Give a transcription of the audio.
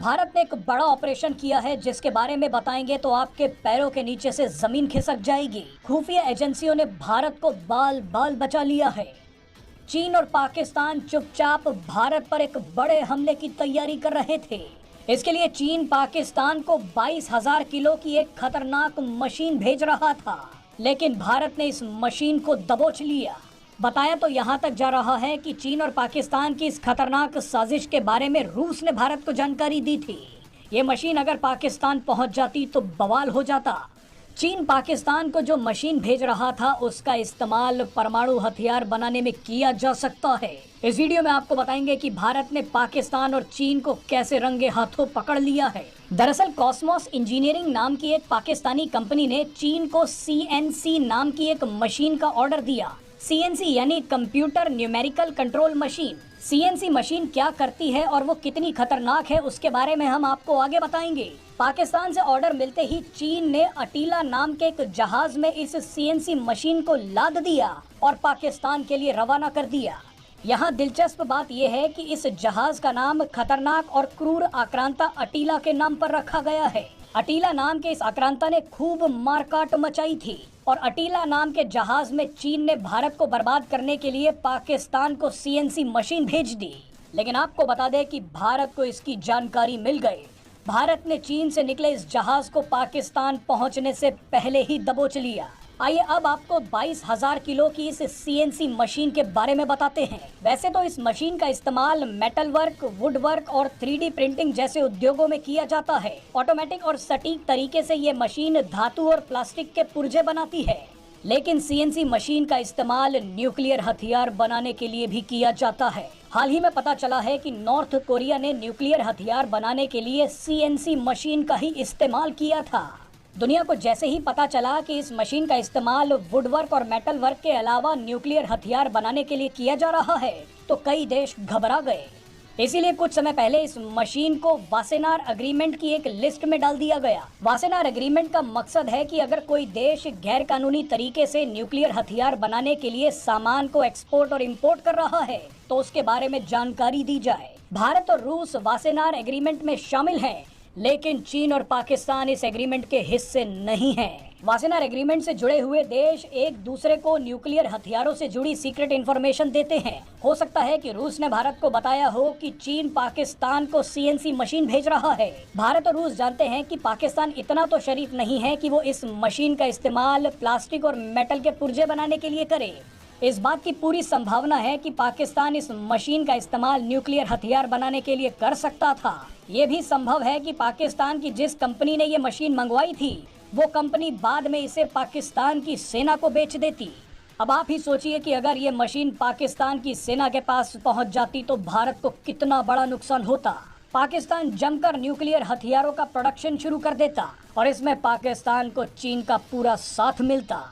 भारत ने एक बड़ा ऑपरेशन किया है जिसके बारे में बताएंगे तो आपके पैरों के नीचे से जमीन खिसक जाएगी। खुफिया एजेंसियों ने भारत को बाल बाल बचा लिया है। चीन और पाकिस्तान चुपचाप भारत पर एक बड़े हमले की तैयारी कर रहे थे। इसके लिए चीन पाकिस्तान को 22,000 किलो की एक खतरनाक मशीन भेज रहा था, लेकिन भारत ने इस मशीन को दबोच लिया। बताया तो यहाँ तक जा रहा है कि चीन और पाकिस्तान की इस खतरनाक साजिश के बारे में रूस ने भारत को जानकारी दी थी। ये मशीन अगर पाकिस्तान पहुंच जाती तो बवाल हो जाता। चीन पाकिस्तान को जो मशीन भेज रहा था उसका इस्तेमाल परमाणु हथियार बनाने में किया जा सकता है। इस वीडियो में आपको बताएंगे कि भारत ने पाकिस्तान और चीन को कैसे रंगे हाथों पकड़ लिया है। दरअसल कॉस्मोस इंजीनियरिंग नाम की एक पाकिस्तानी कंपनी ने चीन को CNC नाम की एक मशीन का ऑर्डर दिया। CNC यानी computer numerical control machine. CNC machine क्या करती है और वो कितनी खतरनाक है उसके बारे में हम आपको आगे बताएंगे। पाकिस्तान से ऑर्डर मिलते ही चीन ने अटीला नाम के एक जहाज में इस CNC मशीन को लाद दिया और पाकिस्तान के लिए रवाना कर दिया। यहाँ दिलचस्प बात यह है कि इस जहाज का नाम खतरनाक और क्रूर आक्रांता अटीला के नाम पर रखा गया है। अटीला नाम के इस आक्रांता ने खूब मारकाट मचाई थी और अटीला नाम के जहाज में चीन ने भारत को बर्बाद करने के लिए पाकिस्तान को CNC मशीन भेज दी। लेकिन आपको बता दें कि भारत को इसकी जानकारी मिल गई। भारत ने चीन से निकले इस जहाज को पाकिस्तान पहुंचने से पहले ही दबोच लिया। आइए अब आपको 22,000 किलो की इस CNC मशीन के बारे में बताते हैं। वैसे तो इस मशीन का इस्तेमाल मेटल वर्क, वुड वर्क और 3D प्रिंटिंग जैसे उद्योगों में किया जाता है। ऑटोमेटिक और सटीक तरीके से ये मशीन धातु और प्लास्टिक के पुर्जे बनाती है। लेकिन CNC मशीन का इस्तेमाल न्यूक्लियर हथियार बनाने के लिए भी किया जाता है। हाल ही में पता चला है कि नॉर्थ कोरिया ने न्यूक्लियर हथियार बनाने के लिए CNC मशीन का ही इस्तेमाल किया था। दुनिया को जैसे ही पता चला कि इस मशीन का इस्तेमाल वुडवर्क और मेटल वर्क के अलावा न्यूक्लियर हथियार बनाने के लिए किया जा रहा है तो कई देश घबरा गए। इसीलिए कुछ समय पहले इस मशीन को वासेनार एग्रीमेंट की एक लिस्ट में डाल दिया गया। वासेनार एग्रीमेंट का मकसद है कि अगर कोई देश गैर कानूनी तरीके से न्यूक्लियर हथियार बनाने के लिए सामान को एक्सपोर्ट और इम्पोर्ट कर रहा है तो उसके बारे में जानकारी दी जाए। भारत और रूस वासेनार एग्रीमेंट में शामिल हैं, लेकिन चीन और पाकिस्तान इस एग्रीमेंट के हिस्से नहीं हैं। वासेनार एग्रीमेंट से जुड़े हुए देश एक दूसरे को न्यूक्लियर हथियारों से जुड़ी सीक्रेट इंफॉर्मेशन देते हैं। हो सकता है कि रूस ने भारत को बताया हो कि चीन पाकिस्तान को CNC मशीन भेज रहा है। भारत और रूस जानते हैं कि पाकिस्तान इतना तो शरीफ नहीं है कि वो इस मशीन का इस्तेमाल प्लास्टिक और मेटल के पुर्जे बनाने के लिए करे। इस बात की पूरी संभावना है कि पाकिस्तान इस मशीन का इस्तेमाल न्यूक्लियर हथियार बनाने के लिए कर सकता था। ये भी संभव है कि पाकिस्तान की जिस कंपनी ने ये मशीन मंगवाई थी वो कंपनी बाद में इसे पाकिस्तान की सेना को बेच देती। अब आप ही सोचिए कि अगर ये मशीन पाकिस्तान की सेना के पास पहुंच जाती तो भारत को कितना बड़ा नुकसान होता। पाकिस्तान जमकर न्यूक्लियर हथियारों का प्रोडक्शन शुरू कर देता और इसमें पाकिस्तान को चीन का पूरा साथ मिलता।